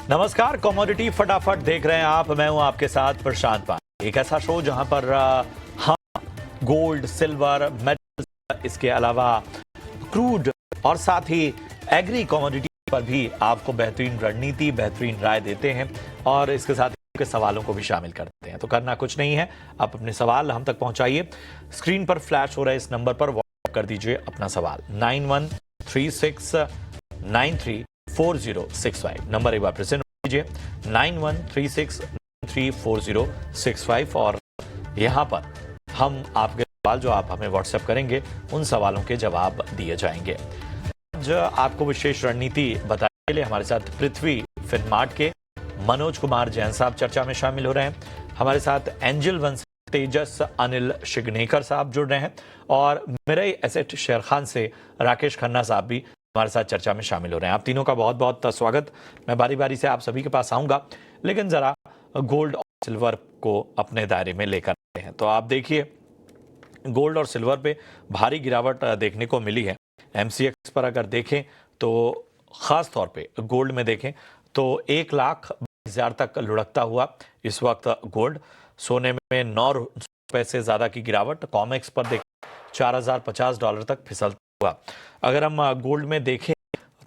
नमस्कार, कमोडिटी फटाफट देख रहे हैं आप। मैं हूं आपके साथ प्रशांत पांडे। एक ऐसा शो जहां पर हम गोल्ड, सिल्वर, मेटल्स, इसके अलावा क्रूड और साथ ही एग्री कमोडिटी पर भी आपको बेहतरीन रणनीति, बेहतरीन राय देते हैं और इसके साथ के सवालों को भी शामिल करते हैं। तो करना कुछ नहीं है, आप अपने सवाल हम तक पहुंचाइए। स्क्रीन पर फ्लैश हो रहे इस नंबर पर व्हाट्सएप कर दीजिए अपना सवाल 9136934065। नंबर एक बार फिर से नोट कीजिए 9136934065 और यहां पर हम आपके सवाल जो आप हमें व्हाट्सएप करेंगे उन सवालों के जवाब दिए जाएंगे। आज आपको विशेष रणनीति बताने के लिए हमारे साथ पृथ्वी फिनमार्ट के मनोज कुमार जैन साहब चर्चा में शामिल हो रहे हैं। हमारे साथ एंजल वन से तेजस अनिल शिग्नेकर साहब जुड़ रहे हैं और मिरई एसेट शेयर खान से राकेश खन्ना साहब भी हमारे साथ चर्चा में शामिल हो रहे हैं। आप तीनों का बहुत बहुत स्वागत। मैं बारी बारी से आप सभी के पास आऊंगा, लेकिन जरा गोल्ड और सिल्वर को अपने दायरे में लेकर आते हैं। तो आप देखिए, गोल्ड और सिल्वर पे भारी गिरावट देखने को मिली है। एमसीएक्स पर अगर देखें तो खास तौर पे गोल्ड में देखें तो 1,20,000 तक लुढ़कता हुआ इस वक्त गोल्ड। सोने में 9 रुपए से ज्यादा की गिरावट। कॉमेक्स पर देखें $4,050 तक फिसलता हुआ। अगर हम गोल्ड में देखें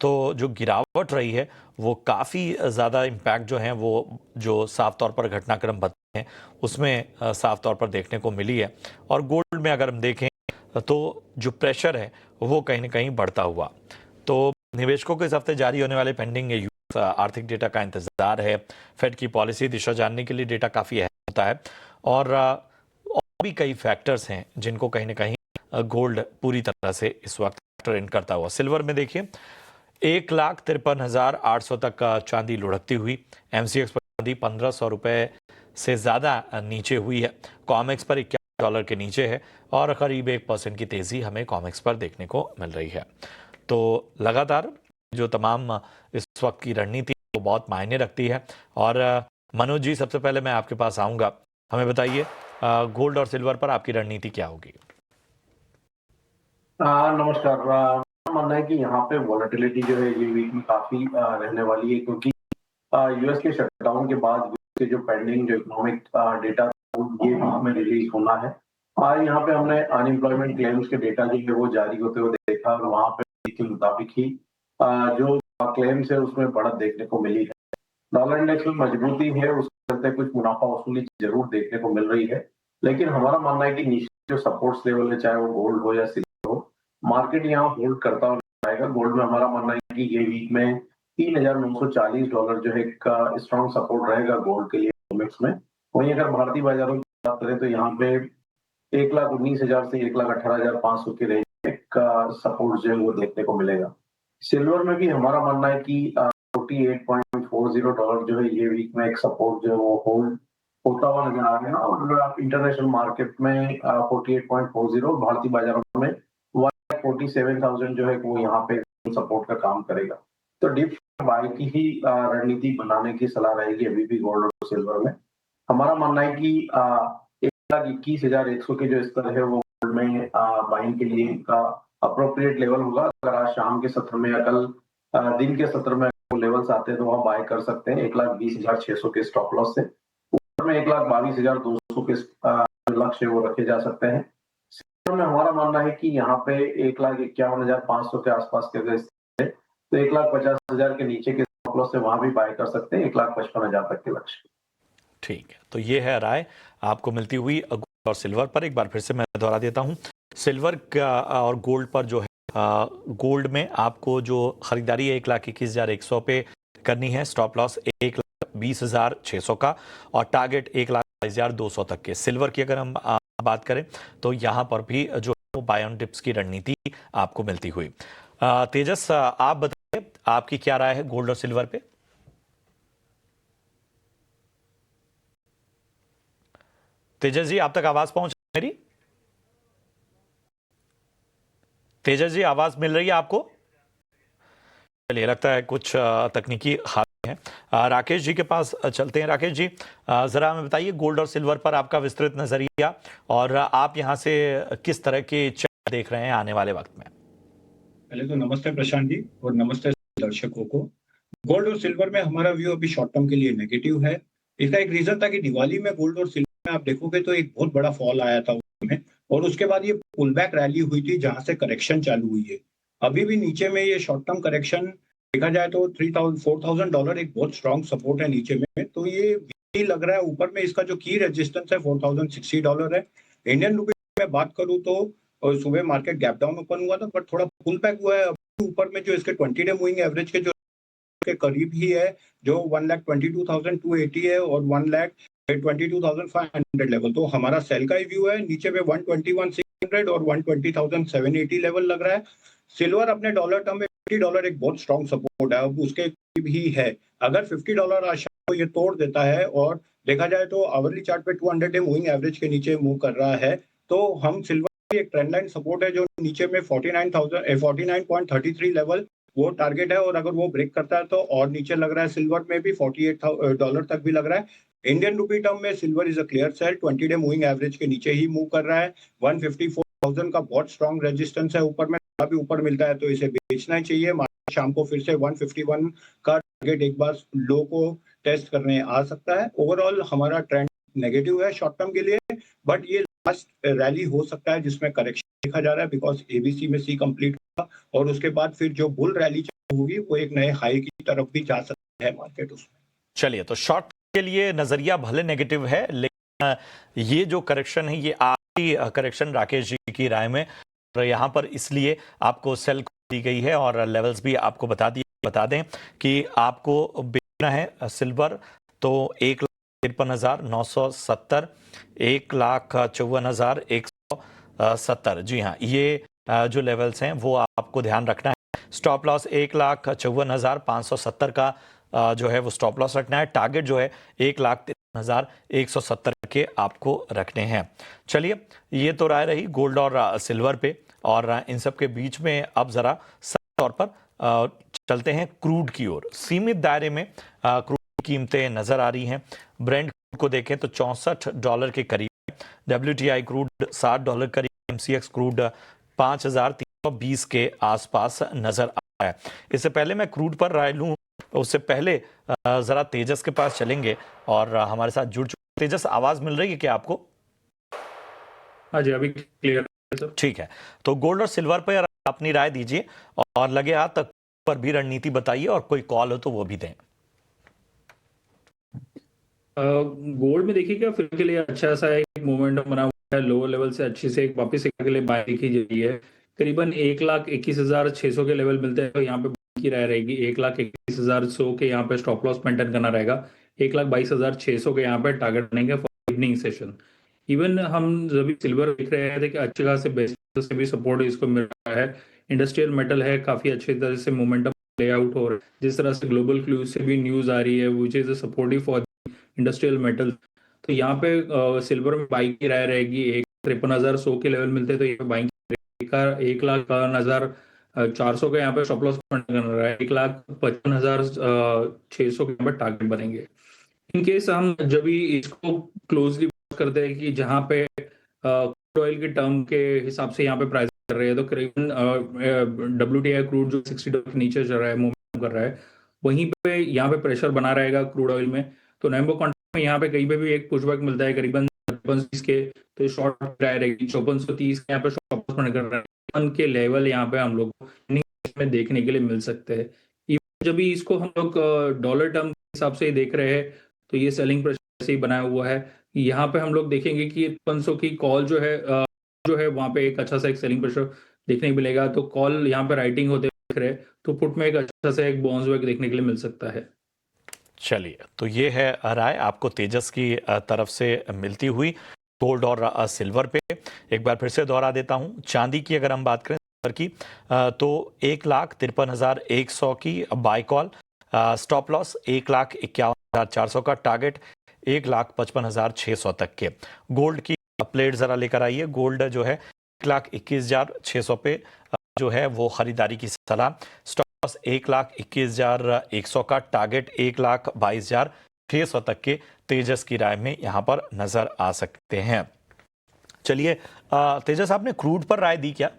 तो जो गिरावट रही है वो काफ़ी ज़्यादा इम्पैक्ट जो है वो जो साफ तौर पर घटनाक्रम बताए हैं उसमें साफ तौर पर देखने को मिली है। और गोल्ड में अगर हम देखें तो जो प्रेशर है वो कहीं ना कहीं बढ़ता हुआ। तो निवेशकों को इस हफ्ते जारी होने वाले पेंडिंग आर्थिक डेटा का इंतजार है। फेड की पॉलिसी दिशा जानने के लिए डेटा काफ़ी अहम होता है और भी कई फैक्टर्स हैं जिनको कहीं ना कहीं गोल्ड पूरी तरह से इस वक्त फैक्टर इन करता हुआ। सिल्वर में देखिए 1,53,800 तक चांदी लुढ़कती हुई। एमसीएक्स पर चांदी 1,500 रुपए से ज्यादा नीचे हुई है। कॉमेक्स पर $51 के नीचे है और करीब 1% की तेजी हमें कॉमेक्स पर देखने को मिल रही है। तो लगातार जो तमाम इस वक्त की रणनीति वो बहुत मायने रखती है। और मनोज जी, सबसे पहले मैं आपके पास आऊंगा, हमें बताइए गोल्ड और सिल्वर पर आपकी रणनीति क्या होगी? नमस्कार। मानना है कि यहाँ पे वॉलेटिलिटी जो है ये वीक में काफी रहने वाली है, क्योंकि यूएस के शटडाउन के बाद यूएस के जो पेंडिंग जो इकोनॉमिक डेटा ये वीक में रिलीज होना है। यहाँ पे हमने अनएम्प्लॉयमेंट क्लेम्स के डेटा जो है वो जारी होते हुए देखा और वहाँ पे के मुताबिक ही जो क्लेम्स है उसमें बढ़त देखने को मिली है। डॉलर इंडेक्स में मजबूती है, उसके चलते कुछ मुनाफा वसूली जरूर देखने को मिल रही है, लेकिन हमारा मानना है कि नीचे जो सपोर्ट्स लेवल है, चाहे वो गोल्ड हो या सिल्वर हो, मार्केट यहाँ होल्ड करता हुआ जाएगा। गोल्ड में हमारा मानना है कि ये वीक में $3,940 जो है एक स्ट्रॉन्ग सपोर्ट रहेगा गोल्ड के लिए कॉमेक्स में। वहीं अगर भारतीय बाजारों की बात करें तो यहाँ पे 1,19,000 से 1,18,500 के रेंज में एक सपोर्ट जो है वो देखने को मिलेगा। सिल्वर में भी हमारा मानना है कि $48.40 जो है ये वीक में एक सपोर्ट जो है वो होल्ड होता हुआ नजर आ रहा है और इंटरनेशनल मार्केट में 48.40, भारतीय बाजारों में 47,000 जो है वो यहाँ पे सपोर्ट का काम करेगा। तो डीप बाय की ही रणनीति बनाने की सलाह रहेगी अभी भी गोल्ड और सिल्वर में। हमारा मानना है कि 1,21,100 के जो स्तर है वो गोल्ड में बाइंग के लिए का अप्रोप्रिएट लेवल होगा। अगर आज शाम के सत्र में या कल दिन के सत्र में लेवल्स आते हैं तो वहाँ बाय कर सकते हैं 1,20,600 के स्टॉप लॉस से। ऊपर में 1,22,200 के लक्ष्य वो रखे जा सकते हैं। में हमारा मानना है कि यहाँ पे 1,51,500 के आसपास के अगर तो 1,50,000 के नीचे के स्टॉप लॉस से वहां भी बाय कर सकते हैं 1,55,000 तक के लक्ष्य। ठीक है, तो ये है राय आपको मिलती हुई गोल्ड और सिल्वर पर। एक बार फिर से मैं दोहरा देता हूं, सिल्वर का और गोल्ड पर जो है गोल्ड में आपको जो खरीदारी है 1,21,100 पे करनी है, स्टॉप लॉस 1,20,600 का और टारगेट 1,22,200 तक के। सिल्वर की अगर हम बात करें तो यहाँ पर भी जो बाय ऑन डिप्स की रणनीति आपको मिलती हुई। तेजस, आप बताइए आपकी क्या राय है गोल्ड और सिल्वर पे? तेजस जी, आप तक आवाज पहुंच मेरी? तेजस जी, आवाज मिल रही है आपको? चलिए, लगता है कुछ तकनीकी खामी है। राकेश जी के पास चलते हैं। राकेश जी, जरा हमें बताइए गोल्ड और सिल्वर पर आपका विस्तृत नजरिया और आप यहां से किस तरह के चार्ट देख रहे हैं आने वाले वक्त में? पहले तो नमस्ते प्रशांत जी और नमस्ते दर्शकों को। गोल्ड और सिल्वर में हमारा व्यू अभी शॉर्ट टर्म के लिए नेगेटिव है। इसका एक रीजन था कि दिवाली में गोल्ड और सिल्वर में आप देखोगे तो एक बहुत बड़ा फॉल आया था उसमें, और उसके बाद ये पुल बैक रैली हुई थी जहां से करेक्शन चालू हुई है। अभी भी नीचे में ये शॉर्ट टर्म करेक्शन देखा जाए तो $4,000 एक बहुत स्ट्रॉन्ग सपोर्ट है नीचे में, तो ये भी लग रहा है। ऊपर में इसका जो की रेजिस्टेंस है $4,060 है। इंडियन रुपी में बात करूं तो सुबह मार्केट गैप डाउन ओपन हुआ था, बट थोड़ा पुल बैक हुआ है। अभी ऊपर में जो इसके 20 डे मूविंग एवरेज के जो के करीब ही है, जो 1,22,280 है और 1,22,500 लेवल, तो हमारा सेल का ही व्यू है। नीचे में 121,600 और 120,780 लेवल लग रहा है। सिल्वर अपने डॉलर टर्म में $50 एक बहुत स्ट्रॉन्ग सपोर्ट है, अब उसके करीब ही है। अगर $50 आशा को ये तोड़ देता है और देखा जाए तो आवरली चार्ट पे 200 डे मूविंग एवरेज के नीचे मूव कर रहा है, तो हम सिल्वर की एक ट्रेंड लाइन सपोर्ट है जो नीचे में 49.33 लेवल वो टारगेट है, और अगर वो ब्रेक करता है तो और नीचे लग रहा है सिल्वर में भी $48 तक भी लग रहा है। इंडियन रुपी टर्म में silver is a clear sell, 20 day moving average के नीचे ही मूव कर रहा है। 154,000 का बहुत स्ट्रॉन्ग रेजिस्टेंस है, ऊपर में अभी ऊपर मिलता है तो इसे बेचना ही चाहिए। मार्केट शाम को फिर से 151 का टारगेट एक बार लो को टेस्ट करने आ सकता है। ओवरऑल हमारा ट्रेंड नेगेटिव है शॉर्ट टर्म के लिए, बट ये लास्ट रैली हो सकता है जिसमें करेक्शन देखा जा रहा है, बिकॉज एबीसी में सी कंप्लीट हुआ और उसके बाद फिर जो बुल रैली चालू होगी वो एक नए हाई की तरफ भी जा सकता है मार्केट उसमें। चलिए, तो शॉर्ट के लिए नजरिया भले नेगेटिव है, लेकिन ये जो करेक्शन है ये आखिरी करेक्शन राकेश जी की राय में, और यहाँ पर इसलिए आपको सेल दी गई है और लेवल्स भी आपको बता दें कि आपको बेचना है सिल्वर तो 1,53,970, 1,54,170। जी हाँ, ये जो लेवल्स हैं वो आपको ध्यान रखना है। स्टॉप लॉस 1,54,570 का जो है वो स्टॉप लॉस रखना है। टारगेट जो है 1,53,170 के आपको रखने हैं। चलिए, ये तो राय रही गोल्ड और सिल्वर पे, और इन सब के बीच में अब जरा साफ तौर पर चलते हैं क्रूड की ओर। सीमित दायरे में क्रूड कीमतें नजर आ रही हैं। ब्रेंट क्रूड को देखें तो $64 के करीब, WTI क्रूड $60 करीब, MCX क्रूड 5,320 के आसपास नजर आ रहा है। इससे पहले मैं क्रूड पर राय लूं, उससे पहले जरा तेजस के पास चलेंगे और हमारे साथ जुड़ चुके। तेजस, आवाज मिल रही है क्या आपको? हाँ जी, अभी क्लियर है सर। ठीक है, तो गोल्ड और सिल्वर पर अपनी राय दीजिए और लगे हाथ तक पर भी रणनीति बताइए, और कोई कॉल हो तो वो भी दें। गोल्ड में देखिएगा फिर के लिए अच्छा सा एक मोमेंटम बना हुआ है, लोअर लेवल से अच्छी से एक वापस के लिए बाय की जाती है। करीबन 1,21,600 के लेवल मिलते हैं तो यहाँ पे की राय रहेगी। 1,21,100 के यहाँ पे स्टॉप लॉस मेंटेन करना रहेगा। 1,22,600 के यहाँ पे टारगेट बनेंगे फॉर इवनिंग सेशन। इवन हम जब भी सिल्वर देख रहे थे कि अच्छे खासे बेसिस से भी सपोर्ट इसको मिल रहा है। इंडस्ट्रियल मेटल है, काफी अच्छी तरह से मोमेंटम प्ले आउट हो रहा है। जिस तरह से ग्लोबल क्लूज से भी न्यूज आ रही है which is supportive for industrial metal, तो यहाँ पे सिल्वर में बाइंग की राय रहेगी। 1,53,100 के लेवल मिलते हैं तो यहाँ पे बाइंग का 1,51,400 का यहाँ पे स्टॉप लॉस करना रहा है। 1,55,600 के यहाँ पे टारगेट बनेंगे। इन केस हम जब भी इसको क्लोजली करते हैं कि जहाँ पे क्रूड ऑयल के टर्म के हिसाब से यहाँ पे प्राइस कर रहे हैं, तो करीबन WTI क्रूड जो $60 के नीचे चल रहा है, मूव कर रहा है, वहीं पे यहाँ पे प्रेशर बना रहेगा क्रूड ऑयल में। तो नवंबर कॉन्ट्रैक्ट में यहाँ पे कहीं पे भी एक पुशबैक मिलता है करीबन 55 के, तो शॉर्ट राय रहेगी। 5430 के यहाँ पे शॉर्ट कर रहा है के लेवल यहाँ पे हम लोग में देखने के लिए मिल सकते हैं। जब भी इसको हम लोग डॉलर टर्म के हिसाब से देख रहे हैं तो ये सेलिंग प्रेशर से ही बनाया हुआ है। यहाँ पे हम लोग देखेंगे कि 500 की कॉल जो है वहाँ पे एक अच्छा सा एक सेलिंग प्रेशर देखने को मिलेगा। तो कॉल यहाँ पे राइटिंग होते दिख रहे हैं तो पुट में एक अच्छा सा एक बाउंस बैक देखने के लिए मिल सकता है। चलिए, तो ये है राय आपको तेजस की तरफ से मिलती हुई गोल्ड और सिल्वर पे। एक बार फिर से दोहरा देता हूं, चांदी की अगर हम बात करें सिल्वर की तो 1,53,100 की बाय कॉल, स्टॉप लॉस 1,51,400 का, टारगेट 1,55,600 तक के। गोल्ड की प्लेट जरा लेकर आइए। गोल्ड जो है 1,21,600 पे जो है वो खरीदारी की सलाह। स्टॉप लॉस 1,21,100 का, टारगेट 1,22,600 तक के तेजस की राय में यहां पर नजर आ सकते हैं। चलिए तेजस, आपने क्रूड पर राय दी क्या?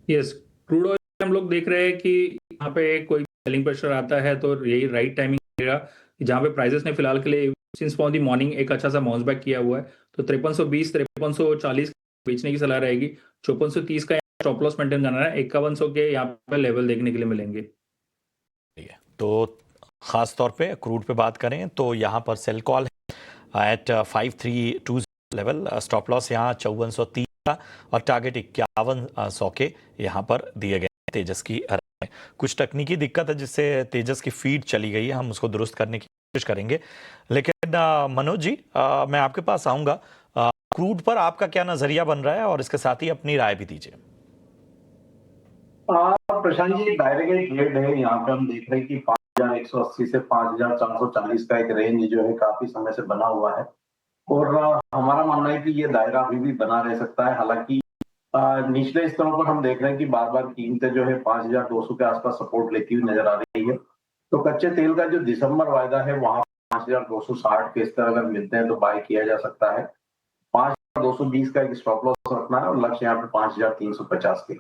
यस, क्रूड ऑयल हम लोग देख रहे हैं कि यहाँ पे कोई सेलिंग प्रेशर आता है तो यही राइट टाइमिंग रहेगा जहां पे प्राइसेस ने फिलहाल के लिए सिंस फॉर दी मॉर्निंग एक अच्छा सा बाउंस बैक किया हुआ है, तो 5320 5340 बेचने की सलाह रहेगी। 5430 का स्टॉप लॉस मेंटेन करना है, 5100 के यहाँ पे लेवल देखने के लिए मिलेंगे। तो खास तौर पे क्रूड पे बात करें तो यहाँ पर सेल कॉल है एट 5320 लेवल, स्टॉप लॉस यहाँ 5430 का और टारगेट 5100 के यहाँ पर दिए गए तेजस की। कुछ तकनीकी दिक्कत है जिससे तेजस की फीड चली गई है, हम उसको दुरुस्त करने की कोशिश करेंगे। लेकिन मनोज जी, मैं आपके पास आऊंगा। क्रूड पर आपका क्या नजरिया बन रहा है और इसके साथ ही अपनी राय भी दीजिए। प्रशांत जी, डायरेक्ट ट्रेड है। यहाँ पे हम देख रहे हैं कि 5180 से 5440 का एक रेंज जो है काफी समय से बना हुआ है और हमारा मानना है कि ये दायरा अभी भी बना रह सकता है। हालांकि निचले स्तरों पर हम देख रहे हैं कि बार बार कीमतें जो है 5200 के आसपास सपोर्ट लेती हुई नजर आ रही है। तो कच्चे तेल का जो दिसंबर वायदा है वहां 5260 के स्तर अगर मिलते हैं तो बाय किया जा सकता है। 5220 का एक स्टॉप लॉस रखना है और लक्ष्य यहाँ पे 5350 के।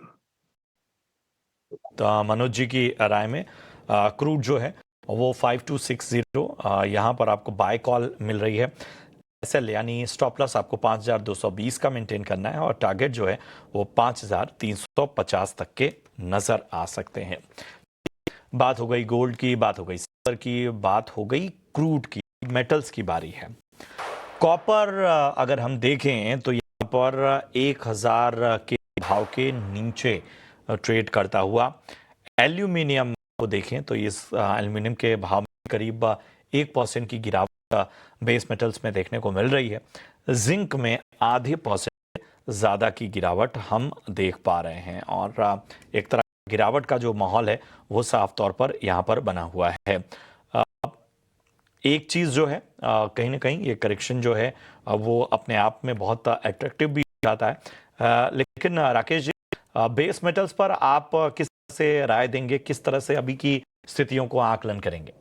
तो मनोज जी की राय में क्रूड जो है वो 5260 यहाँ पर आपको बाय कॉल मिल रही है। एसएल यानी स्टॉप लॉस आपको 5220 का मेंटेन करना है और टारगेट जो है वो 5350 तक के नजर आ सकते हैं। बात हो गई गोल्ड की, बात हो गई सिल्वर की, बात हो गई क्रूड की। मेटल्स की बारी है। कॉपर अगर हम देखें तो यहाँ पर 1000 के भाव के नीचे ट्रेड करता हुआ। एल्यूमिनियम को देखें तो इस एल्यूमिनियम के भाव में करीब 1% की गिरावट बेस मेटल्स में देखने को मिल रही है। जिंक में ½ ज्यादा की गिरावट हम देख पा रहे हैं और एक तरह गिरावट का जो माहौल है वो साफ तौर पर यहाँ पर बना हुआ है। एक चीज जो है कहीं ना कहीं ये करेक्शन जो है वो अपने आप में बहुत अट्रैक्टिव भी जाता है। लेकिन राकेश जी, बेस मेटल्स पर आप किस तरह से राय देंगे, किस तरह से अभी की स्थितियों को आकलन करेंगे?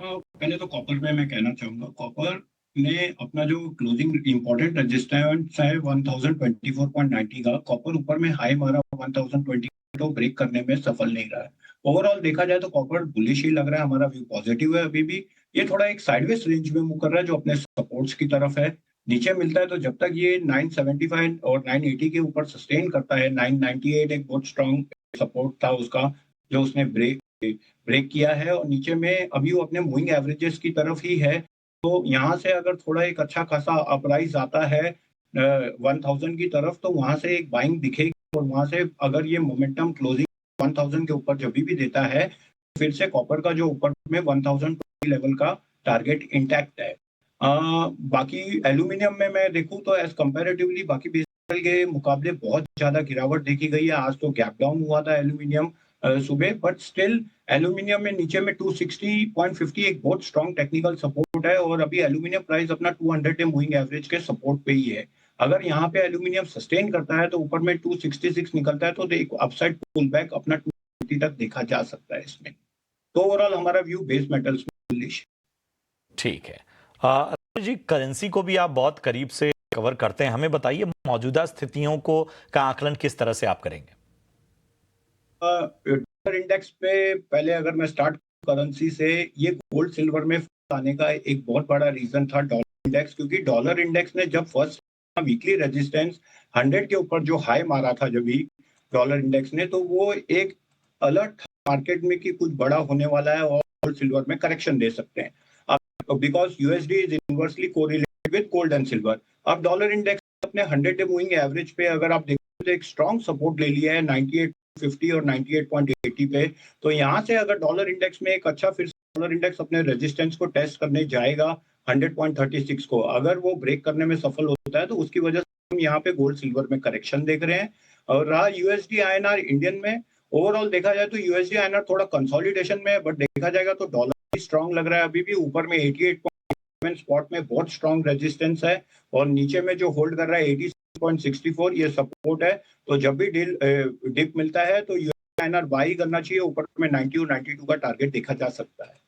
पहले तो कॉपर में मैं कहना चाहूंगा, कॉपर ने अपना जो क्लोजिंग इंपॉर्टेंट रेजिस्टेंस है 1024.90 का, कॉपर ऊपर में हाई मारा 1020 तो ब्रेक करने में सफल नहीं रहा है। ओवरऑल देखा जाए तो कॉपर बुलिश ही लग रहा है, हमारा व्यू पॉजिटिव है। अभी भी ये थोड़ा एक साइडवेज रेंज में मूव कर रहा है जो अपने सपोर्ट्स की तरफ है। नीचे मिलता है तो जब तक ये 975 और 980 के ऊपर सस्टेन करता है, 998 एक बहुत स्ट्रॉन्ग सपोर्ट था उसका जो उसने ब्रेक किया है और नीचे में अभी वो अपने मूविंग एवरेजेस की तरफ ही है। तो यहाँ से अगर थोड़ा एक अच्छा खासा अपराइज आता है 1000 की तरफ तो वहां से एक बाइंग दिखेगी और वहां से अगर ये मोमेंटम क्लोजिंग 1000 के ऊपर जब भी देता है फिर से कॉपर का जो ऊपर में 1020 लेवल का टारगेट इंटैक्ट है। बाकी एल्यूमिनियम में मैं देखूं तो एज कंपैरेटिवली बाकी बेस के मुकाबले बहुत ज्यादा गिरावट देखी गई है। आज तो गैप डाउन हुआ था एल्यूमिनियम सुबह, बट स्टिल एल्यूमिनियम में नीचे में 260.50 एक बहुत स्ट्रॉन्ग टेक्निकल सपोर्ट है और अभी एल्यूमिनियम प्राइस अपना 200 डे मूविंग एवरेज के सपोर्ट पे ही है। अगर यहाँ पे एल्यूमिनियम सस्टेन करता है तो ऊपर में 266 निकलता है तो एक अपसाइड पुल बैक अपना 250 तक देखा जा सकता है इसमें। तो ओवरऑल हमारा व्यू बेस मेटल्स में बुलिश। ठीक है जी, करेंसी को भी आप बहुत करीब से कवर करते हैं, हमें बताइए मौजूदा स्थितियों को का आकलन किस तरह से आप करेंगे? डॉलर इंडेक्स पे पहले अगर मैं स्टार्ट करेंसी से, ये गोल्ड सिल्वर में आने का एक बहुत बड़ा रीजन था डॉलर इंडेक्स, क्योंकि डॉलर इंडेक्स ने जब फर्स्ट वीकली रेजिस्टेंस 100 के ऊपर जो हाई मारा था जब भी डॉलर इंडेक्स ने, तो वो एक अलर्ट मार्केट में कि कुछ बड़ा होने वाला है और गोल्ड सिल्वर में करेक्शन दे सकते हैं। अब because USD is inversely correlated with gold and silver, अब डॉलर इंडेक्स अपने 100 डे मूविंग एवरेज पे अगर आप देखो तो एक स्ट्रॉन्ग सपोर्ट ले लिया है 98.50 और 98.80 पे। तो यहाँ से अगर डॉलर इंडेक्स में एक अच्छा फिर डॉलर इंडेक्स अपने रेजिस्टेंस को टेस्ट करने जाएगा 100.36 को, अगर वो ब्रेक करने में सफल होता है तो उसकी वजह से हम यहाँ पे गोल्ड सिल्वर में करेक्शन देख रहे हैं। और रहा यूएसडी आईएनआर इंडियन में, ओवरऑल देखा जाए तो यूएसडी आईएनआर थोड़ा कंसोलिडेशन में, बट देखा जाएगा तो डॉलर भी स्ट्रॉन्ग लग रहा है अभी भी। ऊपर में 88 स्पॉट में बहुत स्ट्रॉन्ग रेजिस्टेंस है और नीचे में जो होल्ड कर रहा है 86.64 ये सपोर्ट है। तो जब भी डिप मिलता है तो यूएसडी बाई करना चाहिए, ऊपर में 90 और 92 का टारगेट देखा जा सकता है।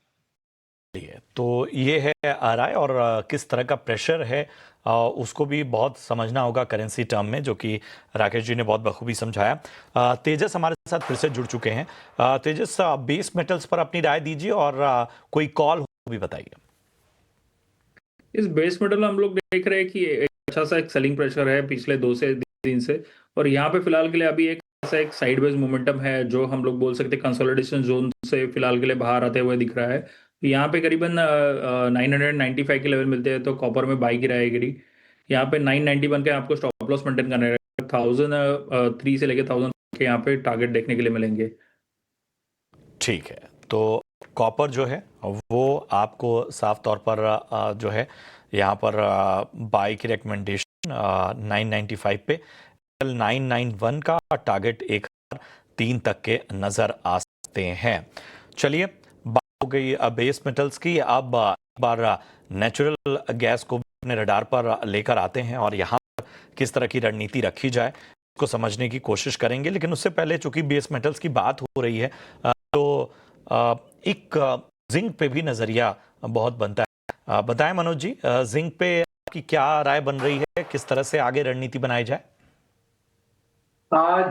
तो ये है राय और किस तरह का प्रेशर है उसको भी बहुत समझना होगा करेंसी टर्म में, जो कि राकेश जी ने बहुत बखूबी समझाया। तेजस हमारे साथ फिर से जुड़ चुके हैं। तेजस, बेस मेटल्स पर अपनी राय दीजिए और कोई कॉल हो भी बताइए। इस बेस मेटल हम लोग देख रहे हैं कि एक अच्छा सा एक सेलिंग प्रेशर है पिछले 2 से 3 दिन से, और यहाँ पे फिलहाल के लिए अभी एक ऐसा एक साइडवेज मोमेंटम है जो हम लोग बोल सकते हैं कंसोलिडेशन जोन से फिलहाल के लिए बाहर आते हुए दिख रहा है। तो यहाँ पे करीबन 995 के लेवल मिलते हैं तो कॉपर में बाई की राय गिरी। यहाँ पे 991 के आपको स्टॉप लॉस मेंटेन करना है, 1003 से लेके 1000 के यहाँ पे टारगेट देखने के लिए मिलेंगे। ठीक है, तो कॉपर जो है वो आपको साफ तौर पर जो है यहाँ पर बाई की रिकमेंडेशन 995 पे, 991 का टारगेट 1003 तक के नजर आ सकते हैं। चलिए, बात हो गई बेस मेटल्स की, अब एक बार नेचुरल गैस को अपने रडार पर लेकर आते हैं और यहाँ पर किस तरह की रणनीति रखी जाए उसको समझने की कोशिश करेंगे। लेकिन उससे पहले चूंकि बेस मेटल्स की बात हो रही है तो एक जिंक पे भी नजरिया बहुत बनता है। बताएं मनोज जी, जिंक पे आपकी क्या राय बन रही है, किस तरह से आगे रणनीति बनाई जाए?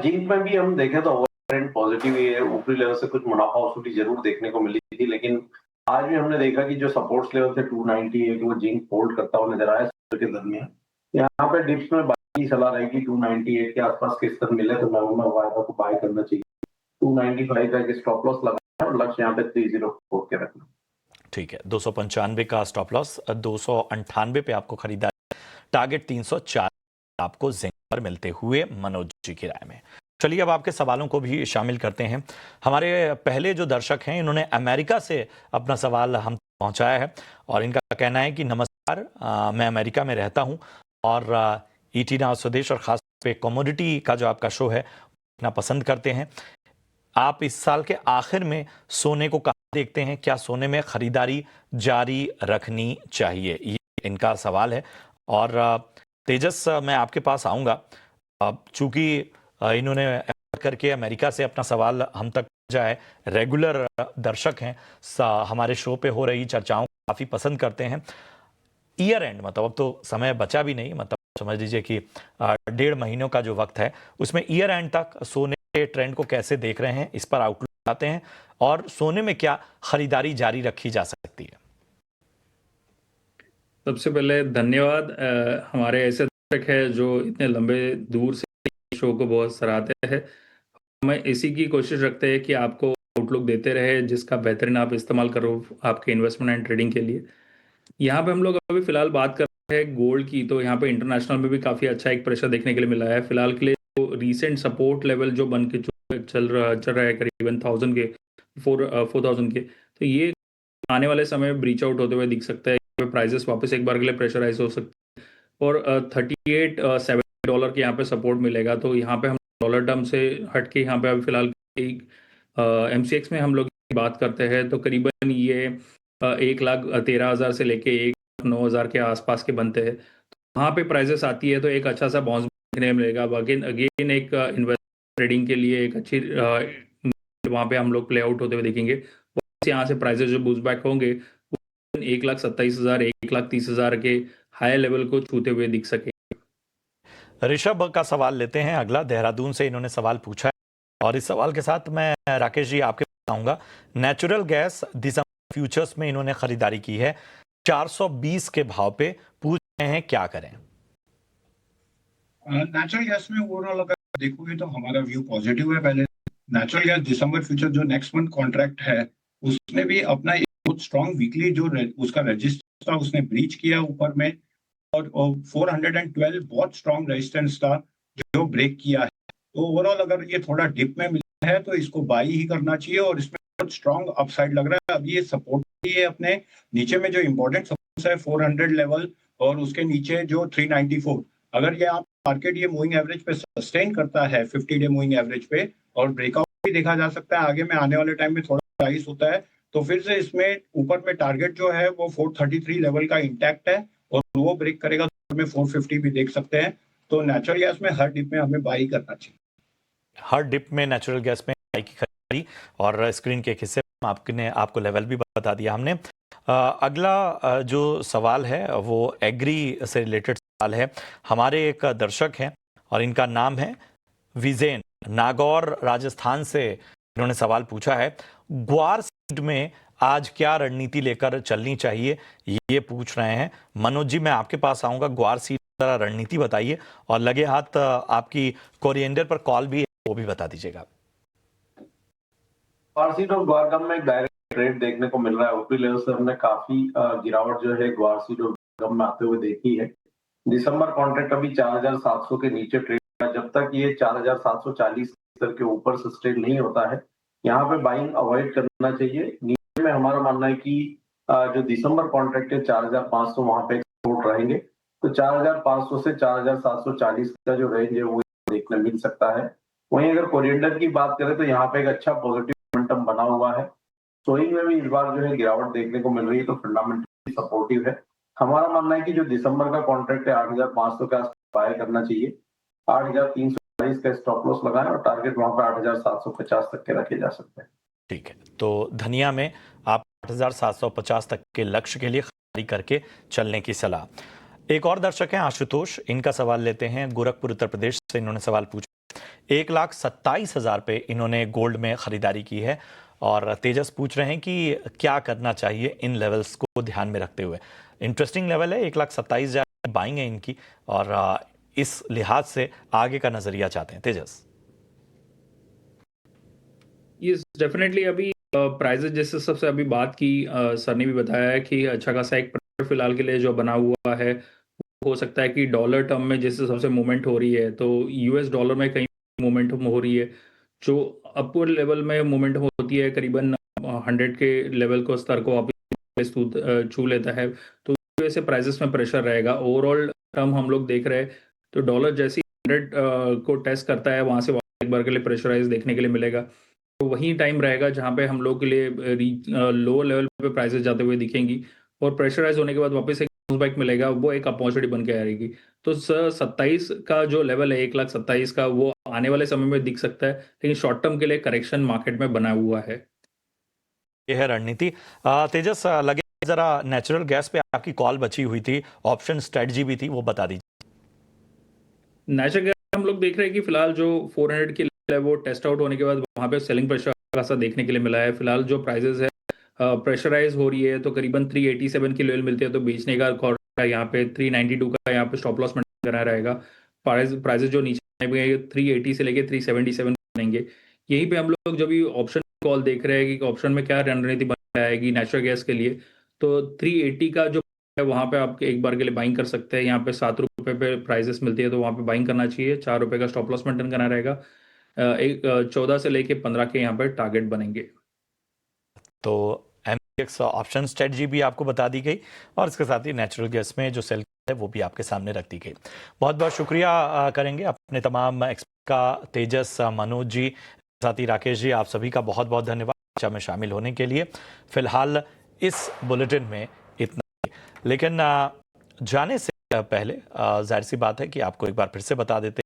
जिंक में भी हम देखें तो ट्रेंड पॉजिटिव ही है। ऊपरी लेवल से कुछ मुनाफा वसूली जरूर देखने को मिली थी, लेकिन आज भी हमने देखा कि जो सपोर्ट्स लेवल थे 298 वो जिंक होल्ड करता हुआ नजर आया के दरमियान। यहाँ पे डिप्स में बाई की सलाह रहेगी, 298 के आसपास के स्तर मिले तो मैं वायदा को बाय करना चाहिए। 295 का स्टॉप लॉस लगाना और लक्ष्य यहाँ पे 304 के रखना। ठीक है, 295 का स्टॉप लॉस, 298 पे आपको खरीदारी, टारगेट 304 आपको जिंक पर मिलते हुए मनोज जी की राय में। चलिए, अब आपके सवालों को भी शामिल करते हैं। हमारे पहले जो दर्शक हैं इन्होंने अमेरिका से अपना सवाल हम पहुंचाया है और इनका कहना है कि नमस्कार, मैं अमेरिका में रहता हूं और ईटी नाउ स्वदेश और खास पे कमोडिटी का जो आपका शो है देखना पसंद करते हैं। आप इस साल के आखिर में सोने को कहाँ देखते हैं? क्या सोने में खरीदारी जारी रखनी चाहिए? ये इनका सवाल है। और तेजस, मैं आपके पास आऊँगा, चूँकि इन्होंने करके अमेरिका से अपना सवाल हम तक जाए, रेगुलर दर्शक हैं, हमारे शो पे हो रही चर्चाओं को काफ़ी पसंद करते हैं। ईयर एंड, मतलब अब तो समय बचा भी नहीं, मतलब समझ लीजिए कि 1.5 महीनों का जो वक्त है उसमें ईयर एंड तक सोने के ट्रेंड को कैसे देख रहे हैं, इस पर आउटलुक आते हैं और सोने में क्या खरीदारी जारी रखी जा सकती है। सबसे पहले धन्यवाद, हमारे ऐसे दर्शक हैं जो इतने लंबे दूर से शो को बहुत सराहते हैं। हमें इसी की कोशिश रखते हैं कि आपको आउटलुक देते रहे जिसका बेहतरीन आप इस्तेमाल करो आपके इन्वेस्टमेंट एंड ट्रेडिंग के लिए। यहाँ पे हम लोग अभी फिलहाल बात कर रहे हैं गोल्ड की, तो यहाँ पे इंटरनेशनल में भी काफ़ी अच्छा एक प्रेशर देखने के लिए मिला है। फिलहाल के लिए तो रीसेंट सपोर्ट लेवल जो बन के चल रहा है करीबन 1000 के 4000 के, तो ये आने वाले समय में ब्रीच आउट होते हुए दिख सकता है। प्राइजेस वापस एक बार के लिए प्रेशराइज हो सकते हैं और $38-70 के यहाँ पे सपोर्ट मिलेगा। तो यहाँ पे हम डॉलर टर्म से हट के यहाँ पे अभी फिलहाल MCX में हम लोग बात करते हैं तो करीबन ये 1,13,000 से लेके 1,09,000 के आसपास के बनते हैं। तो वहाँ पे प्राइजेस आती है तो एक अच्छा सा बाउंस देखने मिलेगा। अगेन एक इन्वेस्ट ट्रेडिंग के लिए एक अच्छी वहाँ पे हम लोग प्ले आउट होते हुए देखेंगे। यहाँ से प्राइजेस जो बूस्ट बैक होंगे 1,27,000 1,30,000 के हाई लेवल को छूते हुए दिख सके। ऋषभ का सवाल लेते हैं अगला, देहरादून से इन्होंने सवाल पूछा है और इस सवाल के साथ मैं राकेश जी आपके पास आऊंगा। नेचुरल गैस दिसंबर फ्यूचर्स में इन्होंने खरीदारी की है 420 के भाव पे, पूछ रहे हैं क्या करें? नेचुरल गैस में ओवरऑल अगर देखोगे तो हमारा व्यू पॉजिटिव है। पहले नेचुरल गैस दिसंबर फ्यूचर जो नेक्स्ट मंथ कॉन्ट्रैक्ट है उसने भी अपना एक बहुत स्ट्रॉन्ग वीकली जो उसका रजिस्टर था उसने ब्रीच किया ऊपर में, और 412 बहुत स्ट्रॉन्ग रेजिस्टेंस था जो ब्रेक किया है। तो ओवरऑल अगर ये थोड़ा डिप में मिला है तो इसको बाई ही करना चाहिए और इसमें बहुत स्ट्रॉन्ग अपसाइड लग रहा है। अभी ये सपोर्ट ही है, अपने नीचे में जो इंपॉर्टेंट सपोर्ट है 400 लेवल और उसके नीचे जो 394, अगर ये आप मार्केट ये मूविंग एवरेज पे सस्टेन करता है 50 डे मूविंग एवरेज पे और ब्रेकआउट भी देखा जा सकता है आगे में आने वाले टाइम में थोड़ा राइज होता है तो फिर से इसमें ऊपर में टारगेट जो है वो 433 लेवल का इंटैक्ट है और वो ब्रेक करेगा तो में 450 भी देख सकते हैं। तो नेचुरल गैस में हर डिप में हमें बाई करना चाहिए। हर डिप में नेचुरल गैस में बाई की खरीदारी, और स्क्रीन के हिस्से में आपको लेवल भी बता दिया हमने। अगला जो सवाल है वो एग्री से रिलेटेड सवाल है। हमारे एक दर्शक हैं और इनका नाम है विजेन, नागौर राजस्थान से इन्होंने सवाल पूछा है, ग्वार सीट में आज क्या रणनीति लेकर चलनी चाहिए, ये पूछ रहे हैं। मनोज जी, मैं आपके पास आऊंगा। ग्वार सीट जरा रणनीति बताइए, और लगे हाथ आपकी कोरिएंडर पर कॉल भी है, वो भी बता दीजिएगा। ग्वार सीट और ग्वारगम में एक डायरेक्ट ट्रेड देखने को मिल रहा है। ओपी लेवल से हमने काफी गिरावट जो है ग्वार सीट और ग्वारगम में आते हुए देखी है। दिसंबर कॉन्ट्रैक्ट अभी 4700 के नीचे ट्रेड है। जब तक ये 4740 स्तर के ऊपर सस्टेन नहीं होता है, यहाँ पे बाइंग अवॉइड करना चाहिए। नीचे में हमारा मानना है कि जो दिसंबर कॉन्ट्रैक्ट है 4500 वहां पे सपोर्ट रहेंगे, तो 4500 से 4740 का जो रेंज है वो देखने मिल सकता है। वहीं अगर कोरिएंडर की बात करें तो यहाँ पे एक अच्छा पॉजिटिव मोमेंटम बना हुआ है। सोइंग में भी इस बार जो है गिरावट देखने को मिल रही है, तो फंडामेंटली सपोर्टिव है। हमारा मानना है कि जो दिसंबर का कॉन्ट्रैक्ट है 8500 के आसपास बाय करना चाहिए। 8340 का स्टॉप लॉस लगाएं और टारगेट वहां पर 8750 तक के रखे जा सकते हैं। ठीक है, तो धनिया में आप 8750 तक के लक्ष्य के लिए खरीदारी करके चलने की सलाह। एक और दर्शक हैं आशुतोष, इनका सवाल लेते हैं। गोरखपुर उत्तर प्रदेश से इन्होंने सवाल पूछा। 1,27,000 पे इन्होंने गोल्ड में खरीदारी की है, और तेजस पूछ रहे हैं कि क्या करना चाहिए इन लेवल्स को ध्यान में रखते हुए। इंटरेस्टिंग लेवल है, 1,27,000 बाइंग है इनकी, और इस लिहाज से आगे का नजरिया चाहते हैं। तेजस। यस, डेफिनेटली अभी प्राइजेस जैसे सबसे अभी बात की, सर ने भी बताया है कि अच्छा खासा एक प्रेशर फिलहाल के लिए जो बना हुआ है, हो सकता है कि डॉलर टर्म में जैसे सबसे मूवमेंट हो रही है, तो यूएस डॉलर में कहीं मोमेंटम हो रही है। जो अपवर्ड लेवल में मोमेंटम होती है, करीबन 100 के लेवल को स्तर को वापस छू लेता है, तो वैसे प्राइसेस में प्रेशर रहेगा। ओवरऑल टर्म हम लोग देख रहे हैं, तो डॉलर जैसे 100 को टेस्ट करता है, वहां से एक बार के लिए प्रेशराइज देखने के लिए मिलेगा। तो वही टाइम रहेगा जहां पे हम लोग के लिए लो लेवल पे प्राइसेस जाते हुए दिखेंगी, और प्रेशराइज होने के बाद वापस एक बैक मिलेगा, वो एक अपॉर्चुनिटी बन के आएगी। तो सर 27 का जो लेवल है, 1,27,000 का, वो आने वाले समय में दिख सकता है, लेकिन शॉर्ट टर्म के लिए करेक्शन मार्केट में बना हुआ है। ये है रणनीति। तेजस, लगे जरा नेचुरल गैस पे आपकी कॉल बची हुई थी, ऑप्शन स्ट्रेटजी भी थी, वो बता दीजिए। नेचुरल गैस हम लोग देख रहे हैं कि फिलहाल जो 400 की लेवल है वो टेस्ट आउट होने के बाद वहां पे सेलिंग प्रेशर खासा देखने के लिए मिला है। फिलहाल जो प्राइसेस है प्रेशराइज हो रही है, तो करीबन 387 की लेवल मिलती है, तो बेचने का कॉल यहाँ पे 392 का यहाँ पे स्टॉप लॉस मेंटेन करना रहेगा। प्राइसेस जो नीचे 380 से लेके 377 बनेंगे। यहीं पे हम लोग जब भी ऑप्शन कॉल देख रहे हैं कि ऑप्शन में क्या रणनीति बन आएगी नेचुरल गैस के लिए, तो 380 का जो है वहां पे आप एक बार के लिए बाइंग कर सकते हैं। यहाँ पे 7 रुपए पे प्राइसेस मिलती है, तो वहां पे बाइंग करना चाहिए। 4 रुपए का स्टॉप लॉस मेंटेन करना रहेगा। 14 से लेके 15 के यहाँ पे टारगेट बनेंगे। तो एमसीएक्स ऑप्शन स्ट्रेटजी भी आपको बता दी गई, और इसके साथ ही नेचुरल गैस में जो सेल है वो भी आपके सामने रख दी गई। बहुत बहुत शुक्रिया करेंगे अपने तमाम एक्सपर्ट का, तेजस, मनोज जी, साथ ही राकेश जी, आप सभी का बहुत बहुत धन्यवाद चर्चा में शामिल होने के लिए। फिलहाल इस बुलेटिन में इतना ही, लेकिन जाने से पहले जाहिर सी बात है कि आपको एक बार फिर से बता देते